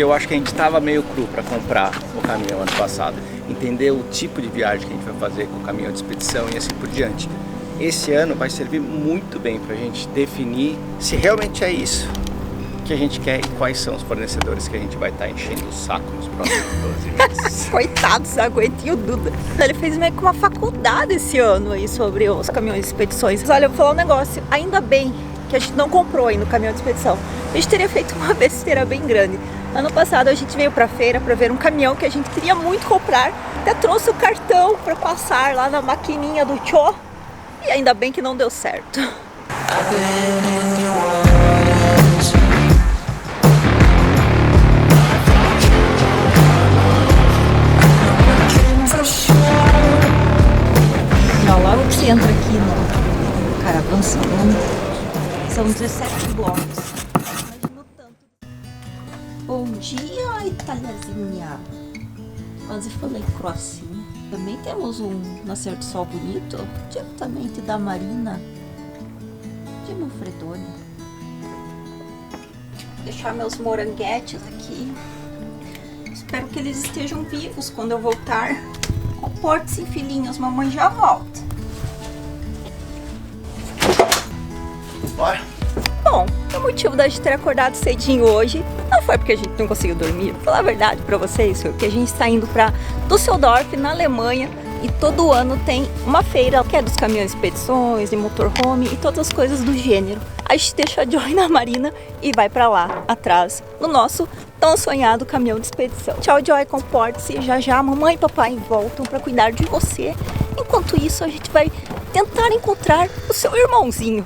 Eu acho que a gente estava meio cru para comprar o caminhão ano passado, entender o tipo de viagem que a gente vai fazer com o caminhão de expedição e assim por diante. Esse ano vai servir muito bem para a gente definir se realmente é isso que a gente quer e quais são os fornecedores que a gente vai estar enchendo o saco nos próximos 12 meses. Coitados, aguentei o Duda. Ele fez meio que uma faculdade esse ano aí sobre os caminhões de expedições. Mas olha, eu vou falar um negócio, ainda bem que a gente não comprou ainda o caminhão de expedição. A gente teria feito uma besteira bem grande. Ano passado a gente veio pra feira pra ver um caminhão que a gente queria muito comprar. Até trouxe o cartão pra passar lá na maquininha do Tchô. E ainda bem que não deu certo. Logo que você entra aqui no Caravansalão, são 17 blocos. Imagino tanto. Bom dia, Italiazinha. Quase falei crossinho. Também temos um nascer de sol bonito, diretamente da Marina de Manfredonia. Vou deixar meus moranguetes aqui. Espero que eles estejam vivos quando eu voltar. Comporte-se, filhinhos, mamãe já volta. Bora! Bom, o motivo da gente ter acordado cedinho hoje não foi porque a gente não conseguiu dormir. Vou falar a verdade pra vocês, foi porque a gente está indo pra Düsseldorf, na Alemanha, e todo ano tem uma feira que é dos caminhões de expedições, de motorhome e todas as coisas do gênero. A gente deixa a Joy na Marina e vai pra lá, atrás, no nosso tão sonhado caminhão de expedição. Tchau, Joy, comporte-se. Já já mamãe e papai voltam pra cuidar de você. Enquanto isso, a gente vai tentar encontrar o seu irmãozinho.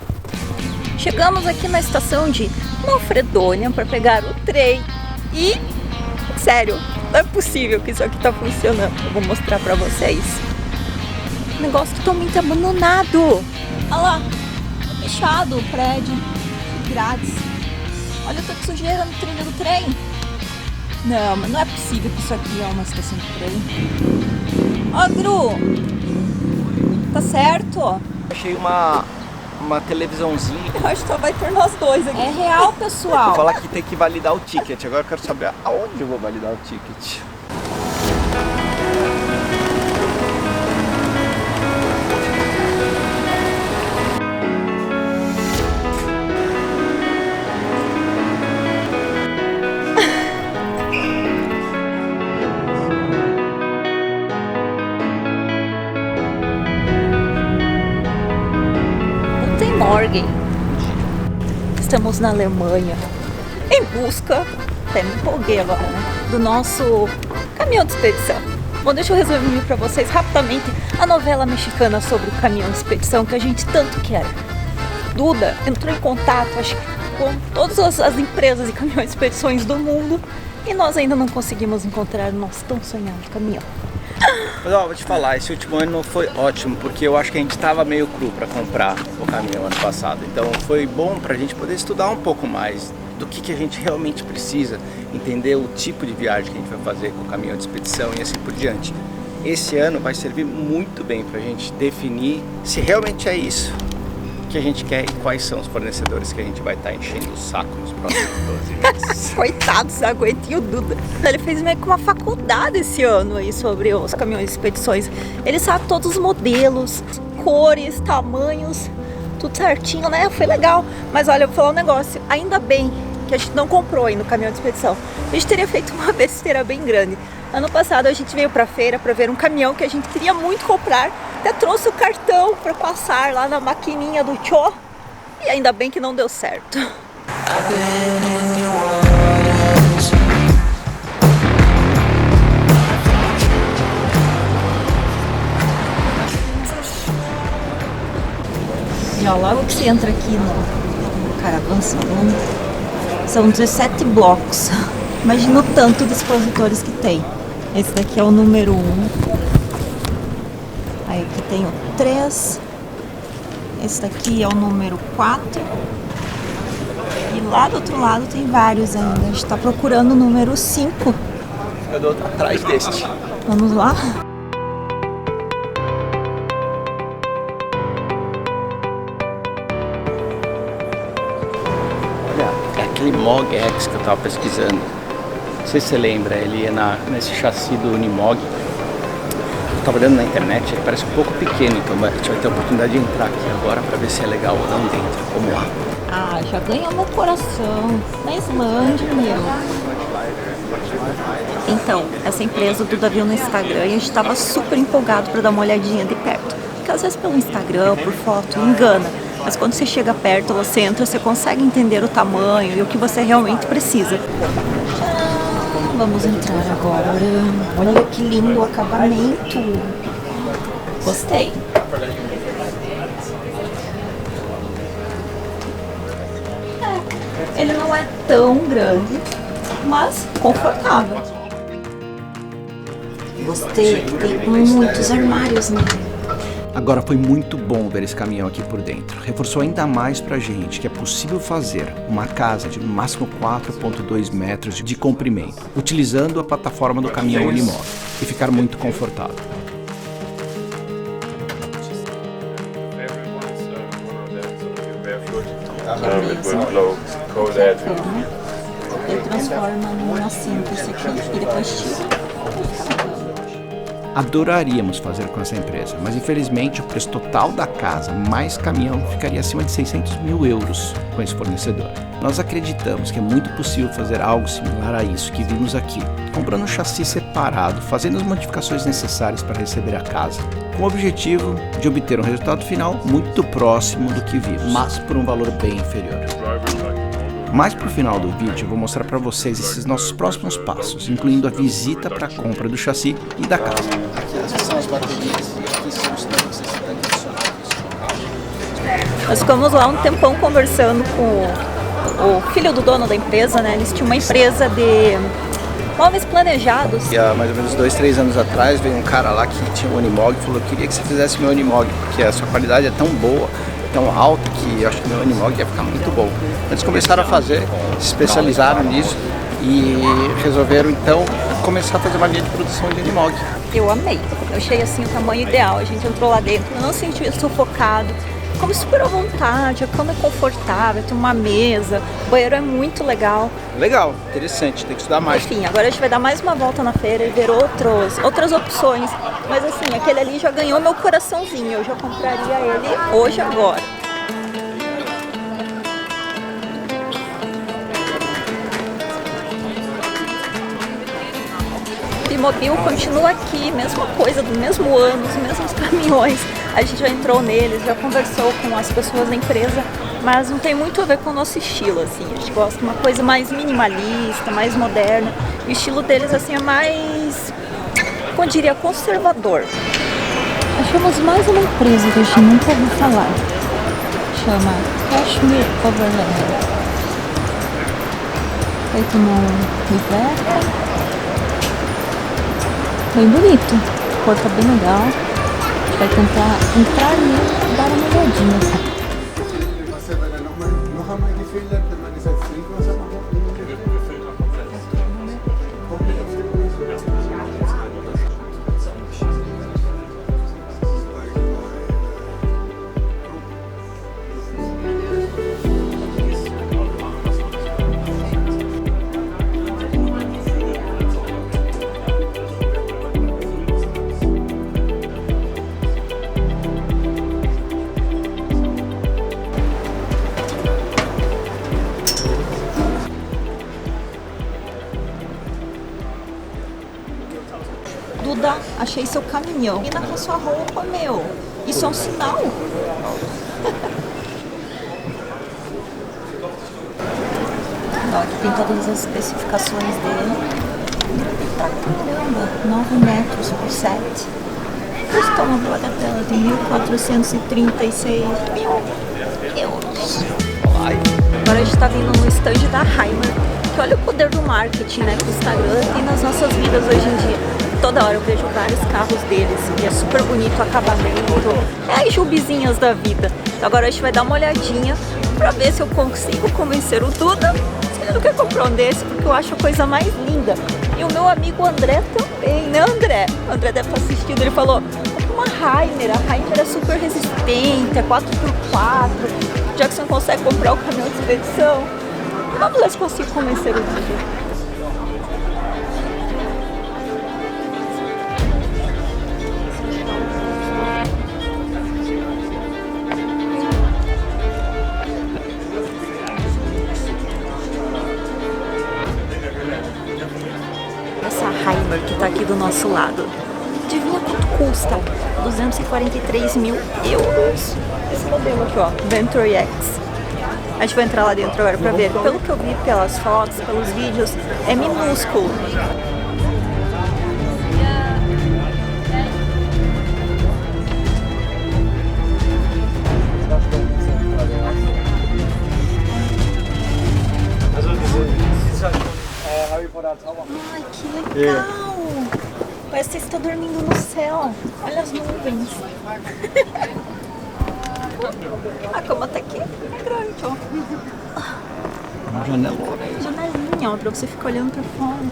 Chegamos aqui na estação de Manfredonia para pegar o trem e, sério, não é possível que isso aqui tá funcionando. Eu vou mostrar para vocês. O negócio totalmente abandonado. Olha lá, tá fechado o prédio, grades. Olha tanta sujeira no trilho do trem. Não, mas não é possível que isso aqui é uma estação de trem. Ó, Gru, tá certo? Achei uma televisãozinha. Eu acho que só vai ter nós dois aqui. É real, pessoal. Vou falar que tem que validar o ticket. Agora eu quero saber aonde eu vou validar o ticket. Morgen. Estamos na Alemanha em busca, até me empolguei agora, né, do nosso caminhão de expedição. Bom, deixa eu resumir para vocês rapidamente a novela mexicana sobre o caminhão de expedição que a gente tanto quer. Duda entrou em contato, acho que com todas as empresas de caminhões de expedições do mundo e nós ainda não conseguimos encontrar o nosso tão sonhado caminhão. Mas ó, vou te falar, esse último ano foi ótimo, porque eu acho que a gente estava meio cru para comprar o caminhão ano passado. Então foi bom para a gente poder estudar um pouco mais do que a gente realmente precisa, entender o tipo de viagem que a gente vai fazer com o caminhão de expedição e assim por diante. Esse ano vai servir muito bem para a gente definir se realmente é isso que a gente quer e quais são os fornecedores que a gente vai estar enchendo o saco nos próximos 12 meses. Coitados, aguentei o Duda. Ele fez meio que uma faculdade esse ano aí sobre os caminhões de expedições. Ele sabe todos os modelos, cores, tamanhos, tudo certinho, né? Foi legal. Mas olha, eu vou falar um negócio, ainda bem que a gente não comprou ainda o caminhão de expedição. A gente teria feito uma besteira bem grande. Ano passado a gente veio pra feira pra ver um caminhão que a gente queria muito comprar. Até trouxe o cartão pra passar lá na maquininha do Tchô. E ainda bem que não deu certo. E ó, logo que você entra aqui no Caravansalão, são 17 blocos. Imagina o tanto de expositores que tem. Esse daqui é o número 1. Aí aqui tem o 3. Esse daqui é o número 4. E lá do outro lado tem vários ainda. A gente tá procurando o número 5. Eu dou atrás deste. Vamos lá? Olha, é aquele MOG X que eu tava pesquisando. Não sei se você lembra, ele é nesse chassi do Unimog. Eu tava olhando na internet, ele parece um pouco pequeno, então a gente vai ter a oportunidade de entrar aqui agora para ver se é legal ou não dentro. Vamos lá. Ah, já ganhou meu coração. Na Islândia, meu. Então, essa empresa do Davi no Instagram, e a gente tava super empolgado para dar uma olhadinha de perto. Porque às vezes pelo Instagram, por foto, engana. Mas quando você chega perto, você entra, você consegue entender o tamanho e o que você realmente precisa. Vamos entrar agora. Olha que lindo o acabamento. Gostei. Ele não é tão grande, mas confortável. Gostei. Tem muitos armários nele. Agora foi muito bom ver esse caminhão aqui por dentro. Reforçou ainda mais pra gente que é possível fazer uma casa de no máximo 4,2 metros de comprimento, utilizando a plataforma do caminhão Unimog e ficar muito confortável. Ele transforma num assento esse aqui e depois tira. Adoraríamos fazer com essa empresa, mas infelizmente o preço total da casa mais caminhão ficaria acima de 600 mil euros com esse fornecedor. Nós acreditamos que é muito possível fazer algo similar a isso que vimos aqui, comprando um chassi separado, fazendo as modificações necessárias para receber a casa, com o objetivo de obter um resultado final muito próximo do que vimos, mas por um valor bem inferior. Mais pro final do vídeo eu vou mostrar para vocês esses nossos próximos passos, incluindo a visita para a compra do chassi e da casa. Aqui são as baterias e aqui são os tanques adicionais. Nós ficamos lá um tempão conversando com o filho do dono da empresa, né? Eles tinham uma empresa de móveis planejados. E há mais ou menos 2, 3 anos atrás veio um cara lá que tinha um Unimog e falou: eu queria que você fizesse meu Unimog, porque a sua qualidade é tão boa, tão alto, que eu acho que meu Unimog ia ficar muito bom. Eles começaram a fazer, se especializaram nisso e resolveram então começar a fazer uma linha de produção de Unimog. Eu amei, eu achei assim o tamanho ideal, a gente entrou lá dentro, eu não senti sufocado, ficamos super à vontade, a cama é confortável, tem uma mesa, o banheiro é muito legal. Legal, interessante, tem que estudar mais. Enfim, agora a gente vai dar mais uma volta na feira e ver outras opções, mas assim, aquele ali já ganhou meu coraçãozinho, eu já compraria ele hoje, agora. Bimobil continua aqui, mesma coisa, do mesmo ano, os mesmos caminhões. A gente já entrou neles, já conversou com as pessoas da empresa, mas não tem muito a ver com o nosso estilo, assim. A gente gosta de uma coisa mais minimalista, mais moderna. O estilo deles, assim, é mais, como eu diria, conservador. Achamos mais uma empresa que a gente nunca ouviu falar. Chama Kashmir Overland. Feito no Iveco. Bem bonito, a cor tá bem legal. A gente vai tentar entrar nele e dar uma olhadinha. Duda, achei seu caminhão. E com sua roupa, meu. Isso é um sinal. Ó, aqui tem todas as especificações dele. Tá, caramba, 9 metros por 7. Custa uma bagatela de 1.436 mil euros. Agora a gente tá vindo no stand da Hymer, que olha o poder do marketing, né, que o Instagram tem nas nossas vidas hoje em dia. Toda hora eu vejo vários carros deles e é super bonito o acabamento. É as jubizinhas da vida. Então agora a gente vai dar uma olhadinha pra ver se eu consigo convencer o Duda se ele não quer comprar um desse, porque eu acho a coisa mais linda. E o meu amigo André também, né, André? O André deve estar assistindo, ele falou: uma Hymer, a Hymer é super resistente, é 4x4, já que você não consegue comprar o caminhão de expedição. Vamos ver se consigo convencer o Duda. Hammer, que tá aqui do nosso lado. Adivinha quanto custa? 243 mil euros. Esse modelo aqui, ó, Venturi X. A gente vai entrar lá dentro agora pra ver. Pelo que eu vi pelas fotos, pelos vídeos, é minúsculo. Ai, que legal! Parece que você está dormindo no céu. Olha as nuvens. A cama tá aqui. É grande, ó. Janelinha, ó, pra você ficar olhando pra fora.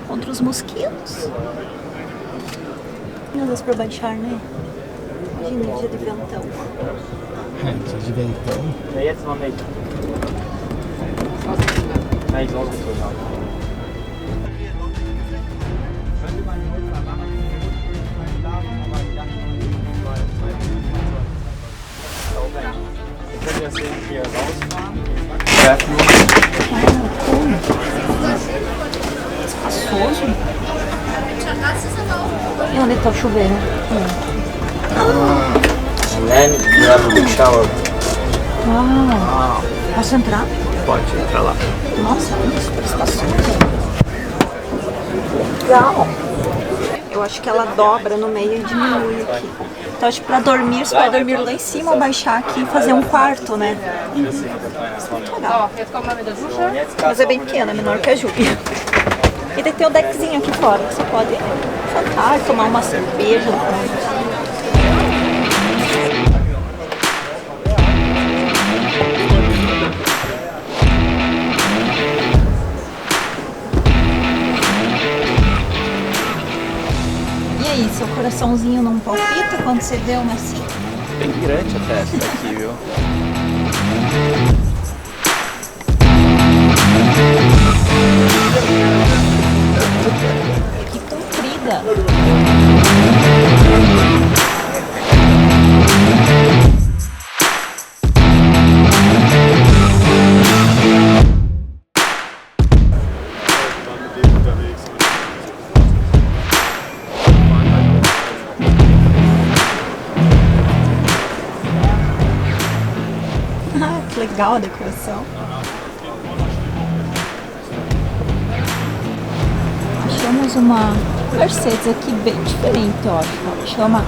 Contra os mosquitos. Meu Deus, pra baixar, né? Imagina dia de ventão. Dia de ventão. Espaçoso. E onde tá o chuveiro? And then you have a big shower. Uau! Posso entrar? Pode entrar lá. Nossa, é super espaçoso. Legal. Eu acho que ela dobra no meio e diminui aqui. Então acho que pra dormir, você pode dormir lá em cima ou baixar aqui e fazer um quarto, né? Muito legal. Mas é bem pequena, menor que a Júlia. E daí tem o deckzinho aqui fora, que você pode jantar, tomar uma cerveja. E aí, seu coraçãozinho não palpita quando você vê uma assim? Bem grande até essa daqui, viu? Que comprida! Ah, que legal a decoração. Achamos uma Mercedes aqui bem diferente, eu acho. Chama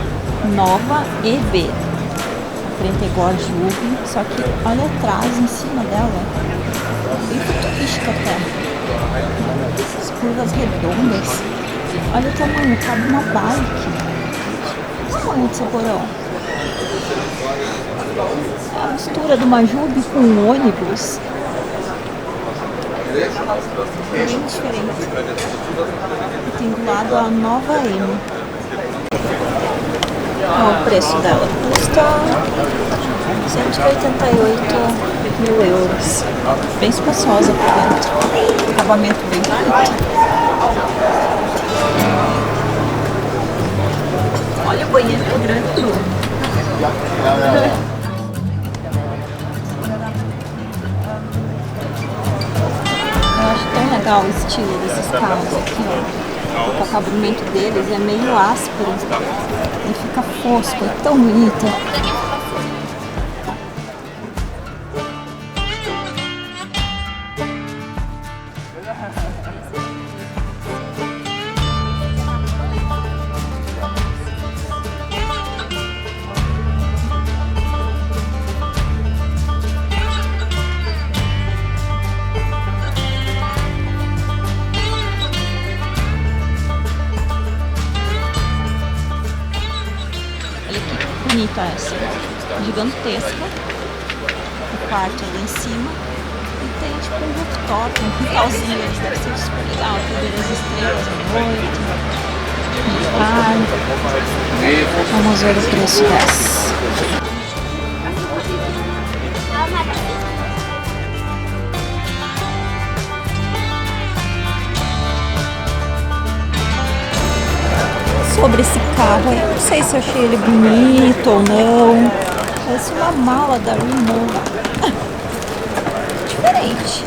Nova EV. A frente é igual a Juve, só que olha atrás, em cima dela. Bem futurística até. Essas curvas redondas. Olha o tamanho, cabe uma bike. Olha o tamanho desse porão. É a mistura de uma Juve com um ônibus. Bem diferente. E tem do lado a Nova M. Olha o preço dela. Custa 188 mil euros. Bem espaçosa por dentro. Acabamento bem bonito. Olha o banheiro que grande. Eu acho tão legal o estilo desses carros aqui, ó. O acabamento deles é meio áspero e fica fosco, é tão bonito. Bonita essa, gigantesca. O quarto é lá em cima e tem tipo um rooftop, um quintalzinho ali, deve ser super legal, ver as estrelas à noite. Vamos ver o preço dessa. Sobre esse carro, eu não sei se eu achei ele bonito ou não. Parece uma mala da Renault. Diferente.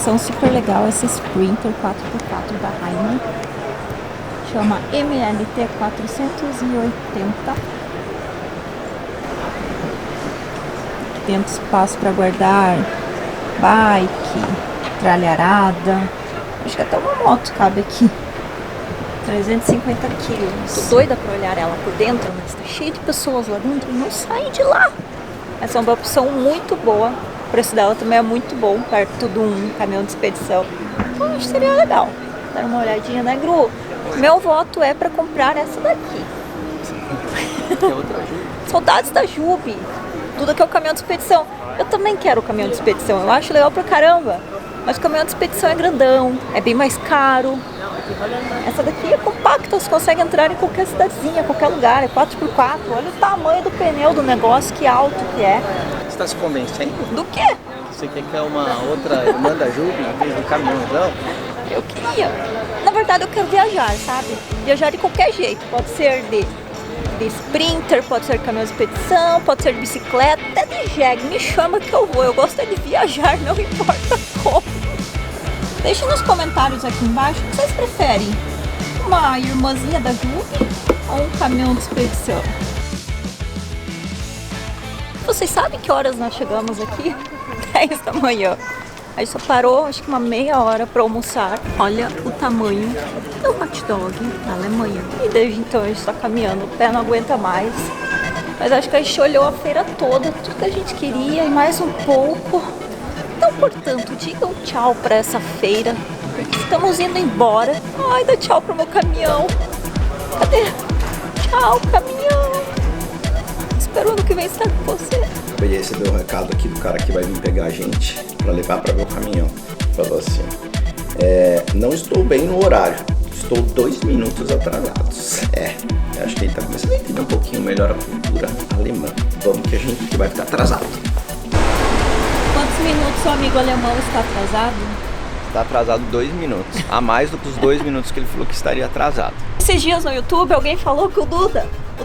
expedição super legal, essa Sprinter 4x4 da Heinemann. Chama MLT 480. Tem espaço para guardar bike, tralharada. Acho que até uma moto cabe aqui. 350 quilos. Tô doida pra olhar ela por dentro, mas tá cheio de pessoas lá dentro e não saem de lá. Essa é uma opção muito boa. O preço dela também é muito bom, perto de um caminhão de expedição. Então acho que seria legal dar uma olhadinha, né, Gru? Meu voto é pra comprar essa daqui. Que é outra Juve. Saudades da Juve. Tudo que é o caminhão de expedição. Eu também quero o caminhão de expedição, eu acho legal pra caramba. Mas o caminhão de expedição é grandão, é bem mais caro. Essa daqui é compacta, você consegue entrar em qualquer cidadezinha, qualquer lugar, é 4x4. Olha o tamanho do pneu do negócio, que alto que é. Você está se convencendo? Do quê? Você quer uma outra irmã da Juve em vez do caminhãozão? Eu queria. Na verdade, eu quero viajar, sabe? Viajar de qualquer jeito. Pode ser de sprinter, pode ser de caminhão de expedição, pode ser de bicicleta, até de jegue. Me chama que eu vou. Eu gosto é de viajar, não importa como. Deixem nos comentários aqui embaixo o que vocês preferem. Uma irmãzinha da Juve ou um caminhão de expedição? Vocês sabem que horas nós chegamos aqui? 10 da manhã. A gente só parou, acho que uma meia hora para almoçar. Olha o tamanho do hot dog na Alemanha. E desde então a gente está caminhando, o pé não aguenta mais. Mas acho que a gente olhou a feira toda, tudo que a gente queria e mais um pouco. Então, portanto, digam tchau para essa feira. Estamos indo embora. Ai, dá tchau pro meu caminhão. Cadê? Tchau, caminhão. Espero ano que vem estar com você. E aí você deu um recado aqui do cara que vai vir pegar a gente para levar para meu caminhão. Falou assim, não estou bem no horário, estou 2 minutos atrasados. Acho que ele tá começando a entender um pouquinho melhor a cultura alemã. Vamos que a gente vai ficar atrasado. Quantos minutos seu amigo alemão está atrasado? Está atrasado 2 minutos. A mais do que os 2 minutos que ele falou que estaria atrasado. Esses dias no YouTube alguém falou que o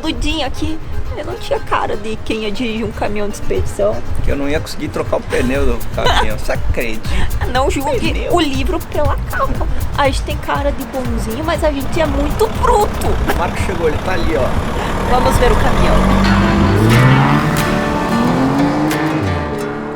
Dudinho aqui, ele não tinha cara de quem ia dirigir um caminhão de expedição. Que eu não ia conseguir trocar o pneu do caminhão. Você acredita? Não julgue o livro pela capa. A gente tem cara de bonzinho, mas a gente é muito bruto. O Marco chegou, ele tá ali, ó. Vamos ver o caminhão.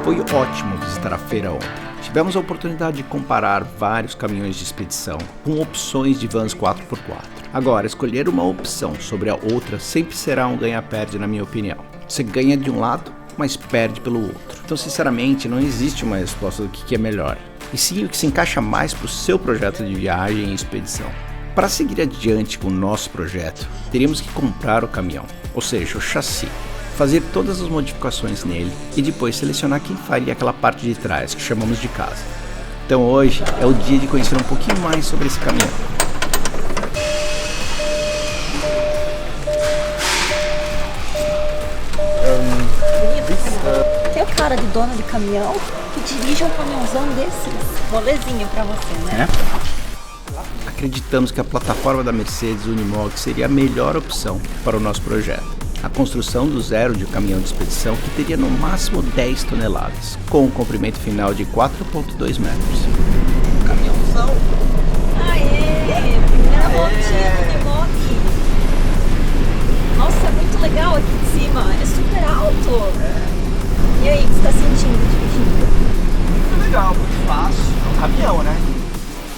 Foi ótimo visitar a feira ontem. Tivemos a oportunidade de comparar vários caminhões de expedição com opções de vans 4x4. Agora, escolher uma opção sobre a outra sempre será um ganha-perde na minha opinião. Você ganha de um lado, mas perde pelo outro. Então, sinceramente, não existe uma resposta do que é melhor, e sim o que se encaixa mais para o seu projeto de viagem e expedição. Para seguir adiante com o nosso projeto, teríamos que comprar o caminhão, ou seja, o chassi, fazer todas as modificações nele e depois selecionar quem faria aquela parte de trás que chamamos de casa. Então hoje é o dia de conhecer um pouquinho mais sobre esse caminhão. Tem o cara de dono de caminhão que dirige um caminhãozão desses. Molezinha pra você, né? Acreditamos que a plataforma da Mercedes Unimog seria a melhor opção para o nosso projeto. A construção do zero de um caminhão de expedição que teria no máximo 10 toneladas, com um comprimento final de 4,2 metros. Caminhãozão. Aê! Primeira voltinha do Unimog. Nossa, é muito legal aqui de cima. É super alto. E aí, o que você tá sentindo dirigindo? Muito legal, muito fácil. É um caminhão, né?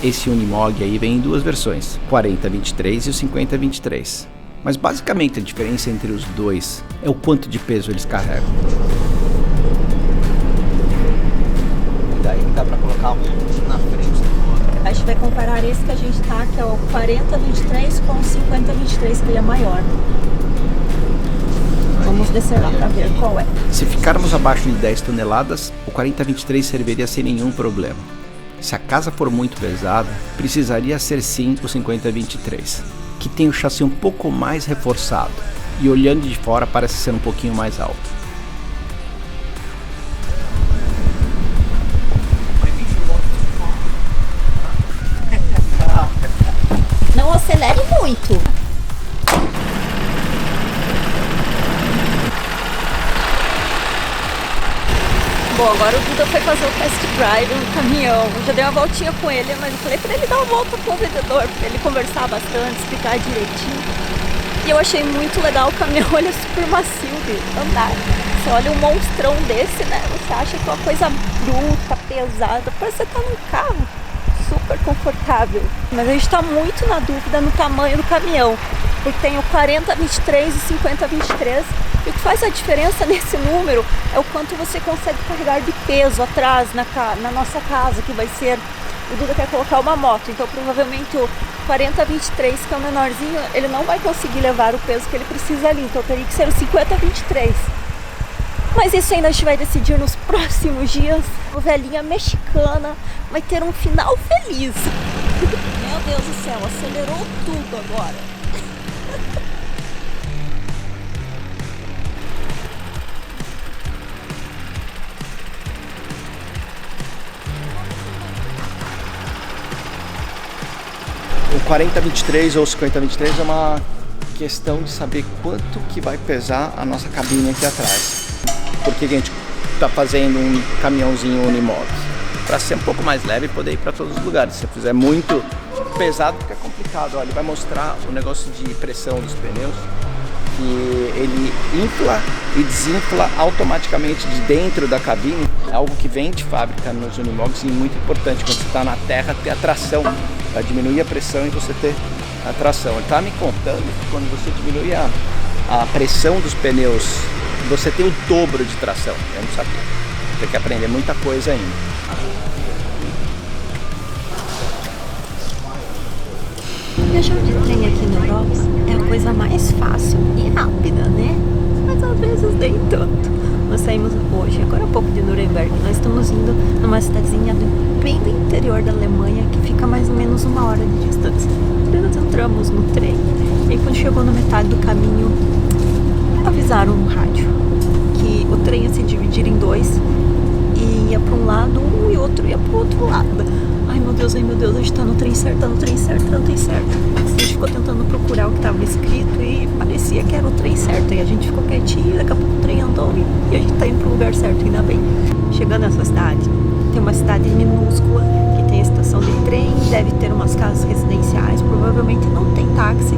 Esse Unimog aí vem em duas versões, 4023 e o 5023. Mas basicamente a diferença entre os dois é o quanto de peso eles carregam. E daí dá pra colocar um na frente do outro. A gente vai comparar esse que a gente tá, que é o 4023 com o 5023, que ele é maior. Vamos descer lá pra ver qual é. Se ficarmos abaixo de 10 toneladas, o 4023 serviria sem nenhum problema. Se a casa for muito pesada, precisaria ser sim o 5023, que tem o chassi um pouco mais reforçado e olhando de fora parece ser um pouquinho mais alto. Não acelere muito. Bom, agora o Duda foi fazer o test drive no caminhão. Eu já dei uma voltinha com ele, mas eu falei pra ele dar uma volta com o vendedor, pra ele conversar bastante, explicar direitinho. E eu achei muito legal o caminhão, ele é super macio de andar. Você olha um monstrão desse, né? Você acha que é uma coisa bruta, pesada, parece que você tá num carro super confortável. Mas a gente tá muito na dúvida no tamanho do caminhão, porque tem o 40-23 e 50-23. E o que faz a diferença nesse número é o quanto você consegue carregar de peso atrás na nossa casa, que vai ser... O Duda quer colocar uma moto, então provavelmente o 40-23, que é o menorzinho, ele não vai conseguir levar o peso que ele precisa ali. Então eu teria que ser o 50-23. Mas isso ainda a gente vai decidir nos próximos dias. A velhinha mexicana vai ter um final feliz. Meu Deus do céu, acelerou tudo agora. O 40-23 ou 50-23 é uma questão de saber quanto que vai pesar a nossa cabine aqui atrás. Por que a gente está fazendo um caminhãozinho unimob? Para ser um pouco mais leve e poder ir para todos os lugares. Se fizer muito pesado, fica complicado. Olha, ele vai mostrar o negócio de pressão dos pneus, que ele infla e desinfla automaticamente de dentro da cabine. É algo que vem de fábrica nos unimogs e muito importante quando você está na terra ter a tração, para diminuir a pressão e você ter a tração. Ele está me contando que quando você diminui a pressão dos pneus, você tem o dobro de tração. Eu não sabia. Tem que aprender muita coisa ainda. Viajar de trem aqui na Europa é a coisa mais fácil e rápida, né? Mas às vezes nem tanto. Nós saímos hoje, agora há pouco, de Nuremberg. Nós estamos indo numa cidadezinha bem do interior da Alemanha, que fica mais ou menos 1 hora de distância. Nós entramos no trem e quando chegou na metade do caminho, avisaram no rádio que o trem ia se dividir em 2 e ia para um lado e outro ia para o outro lado. Ai meu Deus, a gente tá no trem certo, tá no trem certo. A gente ficou tentando procurar o que estava escrito e parecia que era o trem certo. E a gente ficou quietinho, daqui a pouco o trem andou e a gente tá indo pro lugar certo, ainda bem. Chegando nessa cidade, tem uma cidade minúscula que tem estação de trem, deve ter umas casas residenciais, provavelmente não tem táxi.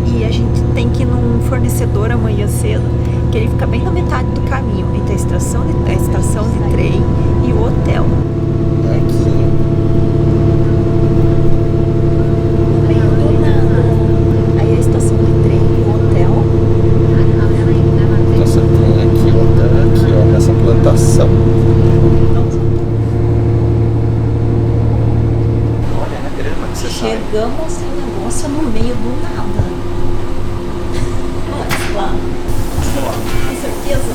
E a gente tem que ir num fornecedor amanhã cedo, que ele fica bem na metade do caminho, entre a estação de trem e o hotel. É aqui. Plantação. Olha, na grama que você sai. Chegamos em negócio no meio do nada. Vamos lá. Com certeza?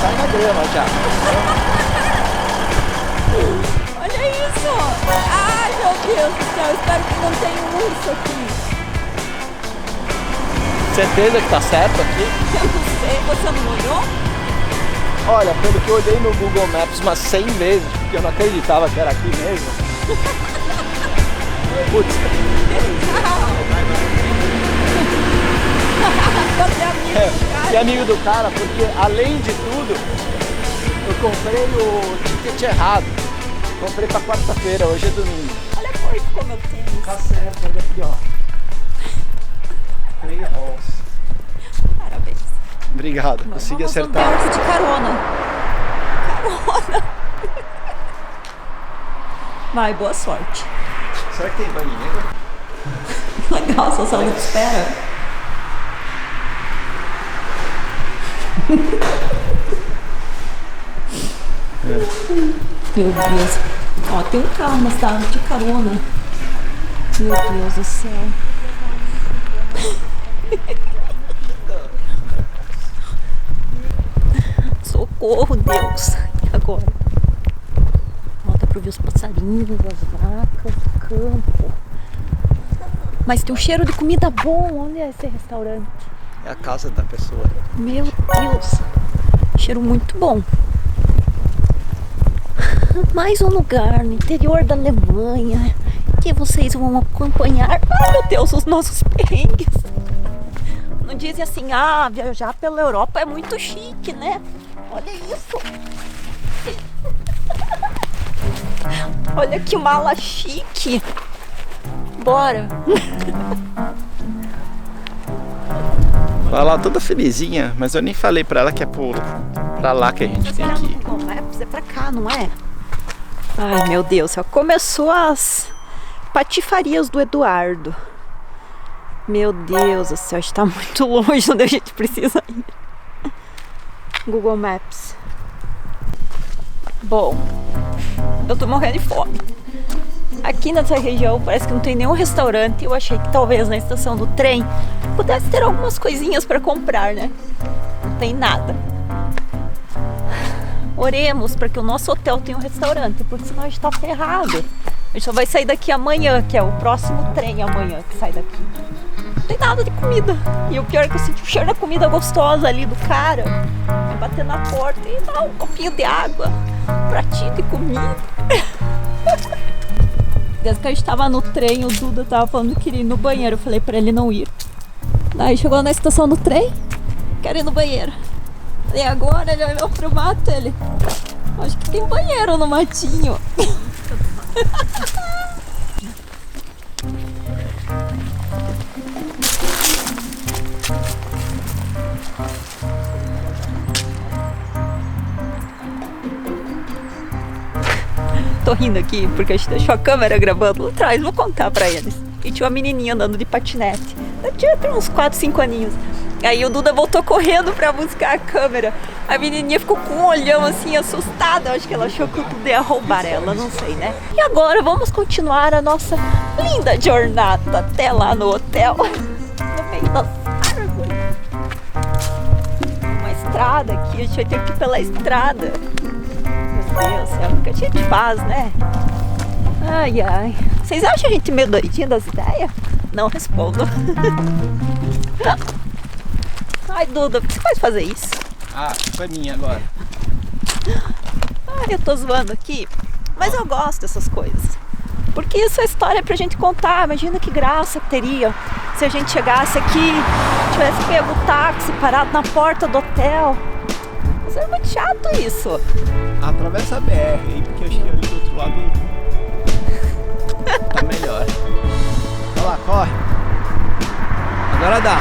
Sai na grama já. Olha isso! Ai, meu Deus do céu, espero que não tenha um urso aqui. Certeza que tá certo aqui? Eu não sei, você não olhou? Olha, pelo que eu olhei no Google Maps umas 100 vezes, porque eu não acreditava que era aqui mesmo. Putz. Você é amigo do cara? E amigo do cara, porque além de tudo, eu comprei o ticket errado. Comprei pra quarta-feira, hoje é domingo. Olha a cor que ficou meu tênis. Tá certo, olha aqui, ó. Play Halls. Parabéns. Obrigado, consegui acertar. Vamos de carona. Vai, boa sorte. Será que tem banheiro? Legal, sua sala de espera. Meu Deus. Ó, tem um carro na cidade de carona. Meu Deus do céu. Socorro, Deus. E agora? Ó, dá pra ver os passarinhos, as vacas, o campo. Mas tem um cheiro de comida bom. Onde é esse restaurante? É a casa da pessoa. Meu Deus. Cheiro muito bom. Mais um lugar no interior da Alemanha. que vocês vão acompanhar, ai meu Deus, os nossos perrengues. Não dizem assim, ah, viajar pela Europa é muito chique, né? Olha isso. Olha que mala chique. Bora. Vai lá toda felizinha, mas eu nem falei pra ela que é pra lá que a gente tem que ir. No Google Maps é pra cá, não é? Ai, meu Deus, ó, começou as patifarias do Eduardo. Meu Deus do céu, está muito longe onde a gente precisa ir. Google Maps. Bom, eu tô morrendo de fome. Aqui nessa região parece que não tem nenhum restaurante. Eu achei que talvez na estação do trem pudesse ter algumas coisinhas para comprar, né? Não tem nada. Oremos para que o nosso hotel tenha um restaurante, porque senão a gente tá ferrado. A gente só vai sair daqui amanhã, que é o próximo trem amanhã que sai daqui. Não tem nada de comida. E o pior é que eu senti o cheiro da comida gostosa ali do cara. Vai bater na porta e dá um copinho de água, um pratinho de comida. Desde que a gente tava no trem, o Duda tava falando que queria ir no banheiro. Eu falei pra ele não ir. Daí chegou na estação do trem, quero ir no banheiro. E agora ele olhou pro mato, ele... acho que tem banheiro no matinho. Tô rindo aqui porque a gente deixou a câmera gravando lá atrás, vou contar pra eles. E tinha uma menininha andando de patinete. Eu tinha uns 4, 5 aninhos. Aí o Duda voltou correndo pra buscar a câmera. A menininha ficou com um olhão assim, assustada. Eu acho que ela achou que o Duda ia roubar ela, não sei, né? E agora vamos continuar a nossa linda jornada até lá no hotel. No meio das árvores. Uma estrada aqui, a gente vai ter que ir pela estrada. Meu Deus do céu, o que a gente faz, né? Ai, ai. Vocês acham a gente meio doidinha das ideias? Não respondo. Ai, Duda, por que você faz fazer isso? Ah, foi minha agora. Ai, eu tô zoando aqui, mas eu gosto dessas coisas. Porque isso é história pra gente contar. Imagina que graça que teria se a gente chegasse aqui, tivesse pego o táxi parado na porta do hotel. Mas é muito chato isso. Atravessa a BR aí, porque eu acho que ali do outro lado tá melhor. Vai lá, corre. Agora dá.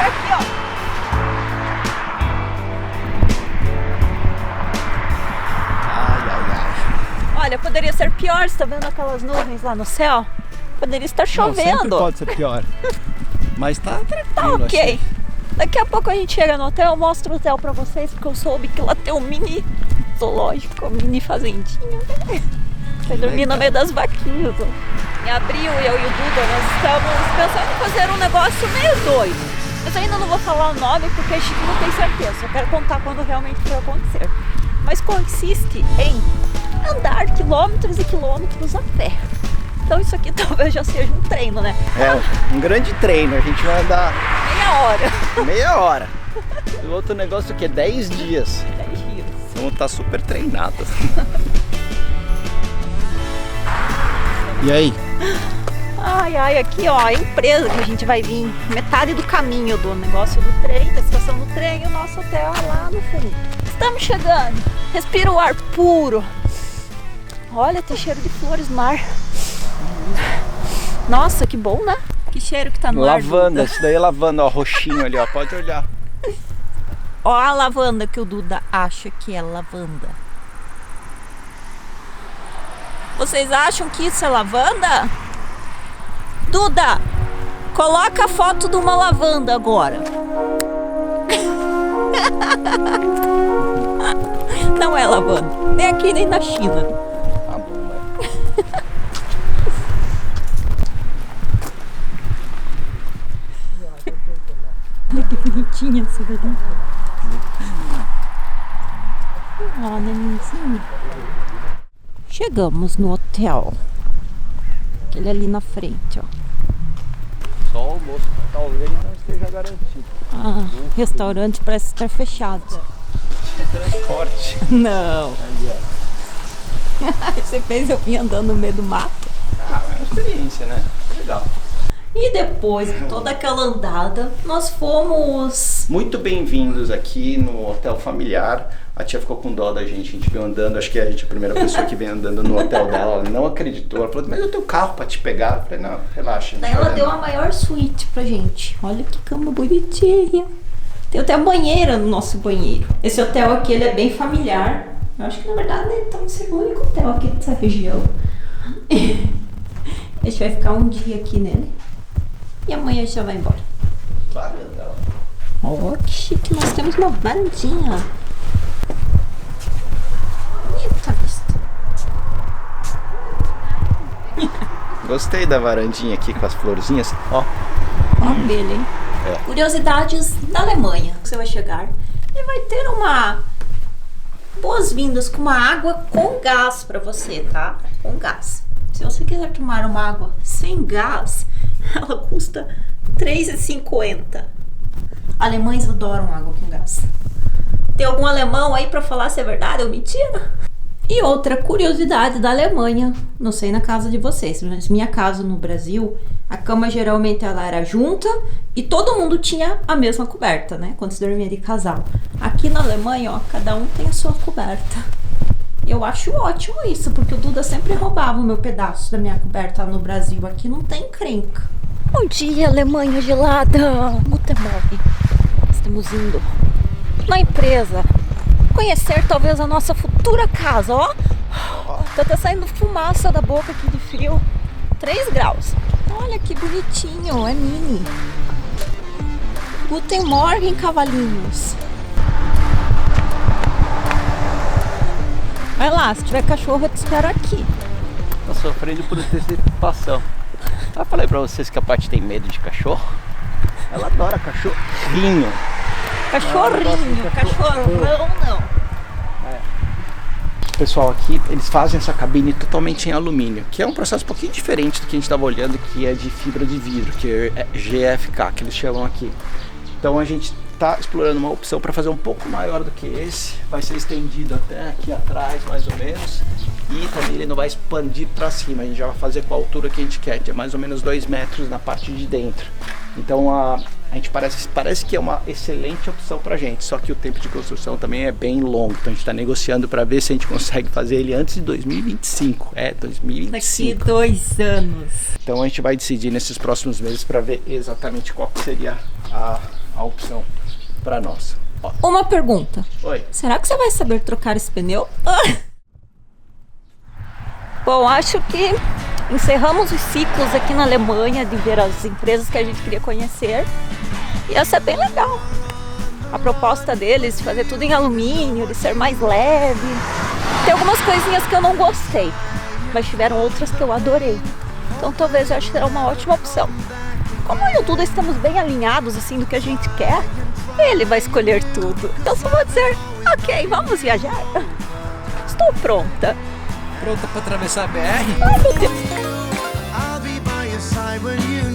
Aqui, ó. Ai, ai, ai. Olha, poderia ser pior. Você tá vendo aquelas nuvens lá no céu? Poderia estar Não, sempre chovendo. pode ser pior. Mas tá tranquilo. Tá ok. Achei. Daqui a pouco a gente chega no hotel, eu mostro o hotel pra vocês, porque eu soube que lá tem um mini zoológico, mini fazendinha. Vai dormir no meio das vaquinhas. Ó. Em abril, eu e o Duda, nós estamos pensando em fazer um negócio meio doido. Mas ainda não vou falar o nome porque a gente não tem certeza. Eu quero contar quando realmente for acontecer. Mas consiste em andar quilômetros e quilômetros a pé. Então isso aqui talvez já seja um treino, né? É, um grande treino. A gente vai andar Meia hora. meia hora. E o outro negócio que é 10 dias. 10 dias. Vamos estar super treinados. E aí? Ai, ai, aqui ó, a empresa que a gente vai vir, metade do caminho do negócio do trem, da estação do trem, e o nosso hotel lá no fundo. Estamos chegando, respira o ar puro. Olha, tem cheiro de flores no ar. Nossa, que bom, né? Que cheiro que tá no ar. Lavanda, isso daí é lavanda, ó, roxinho ali, ó, pode olhar. Ó a lavanda que o Duda acha que é lavanda. Vocês acham que isso é lavanda? Duda, coloca a foto de uma lavanda agora. Não é lavanda, nem aqui nem na China. Tá bom, vai. Olha que bonitinha essa daqui. Ó, nenenzinho. Chegamos no hotel. Aquele ali na frente, ó. Só o almoço talvez não esteja garantido. Ah, restaurante parece estar fechado. Transporte. Não. Você fez eu vir andando no meio do mato? uma experiência, né? Legal. E depois de toda aquela andada, nós fomos... Muito bem-vindos aqui no Hotel Familiar. A tia ficou com dó da gente, a gente veio andando, acho que a gente é a primeira pessoa que vem andando no hotel dela, ela não acreditou, ela falou, mas eu tenho carro pra te pegar. Eu falei, não, relaxa. Daí ela deu a maior suíte pra gente. Olha que cama bonitinha. Tem até banheira no nosso banheiro. Esse hotel aqui, ele é bem familiar. Eu acho que na verdade ele tá sendo o único hotel aqui dessa região. A gente vai ficar um dia aqui nele. E amanhã a gente já vai embora. Varanda. Oh, que chique, nós temos uma varandinha. Bonita vista. Gostei da varandinha aqui com as florzinhas. Ó. Ó, abelha, hein? É. Curiosidades da Alemanha. Você vai chegar e vai ter uma boas-vindas com uma água com gás pra você, tá? Com gás. Se você quiser tomar uma água sem gás, ela custa R$3,50. Alemães adoram água com gás. Tem algum alemão aí pra falar se é verdade ou mentira? E outra curiosidade da Alemanha, não sei na casa de vocês, mas minha casa no Brasil, a cama geralmente ela era junta e todo mundo tinha a mesma coberta, né? Quando se dormia de casal. Aqui na Alemanha, ó, cada um tem a sua coberta. Eu acho ótimo isso, porque o Duda sempre roubava o meu pedaço da minha coberta lá no Brasil. Aqui não tem encrenca. Bom dia, Alemanha gelada! Guten Morgen. Estamos indo na empresa conhecer talvez a nossa futura casa, ó. Tá até saindo fumaça da boca aqui de frio. 3 graus. Olha que bonitinho, é mini. Guten Morgen, cavalinhos. Vai lá, se tiver cachorro eu te espero aqui. Tô sofrendo por antecipação. Eu falei pra vocês que a Paty tem medo de cachorro. Ela adora cachorrinho. Cachorrinho, cachorrão não. O pessoal aqui, eles fazem essa cabine totalmente em alumínio, que é um processo um pouquinho diferente do que a gente estava olhando, que é de fibra de vidro, que é GFK, que eles chamam aqui. Então a gente está explorando uma opção para fazer um pouco maior do que esse, vai ser estendido até aqui atrás, mais ou menos, e também ele não vai expandir para cima, a gente já vai fazer com a altura que a gente quer, que é mais ou menos 2 metros na parte de dentro. Então a gente parece que é uma excelente opção pra gente, só que o tempo de construção também é bem longo, então a gente está negociando para ver se a gente consegue fazer ele antes de 2025, 2025. Daqui 2 anos. Então a gente vai decidir nesses próximos meses para ver exatamente qual que seria a opção para nós. Ó. Uma pergunta. Oi. Será que você vai saber trocar esse pneu? Bom, acho que encerramos os ciclos aqui na Alemanha de ver as empresas que a gente queria conhecer. E essa é bem legal. A proposta deles de fazer tudo em alumínio, de ser mais leve. Tem algumas coisinhas que eu não gostei, mas tiveram outras que eu adorei. Então talvez eu acho que será uma ótima opção. Como eu e o Duda estamos bem alinhados assim do que a gente quer, ele vai escolher tudo. Então só vou dizer, ok, vamos viajar. Estou pronta. Pronta para atravessar a BR? Ai, meu Deus. I'll be by your side when you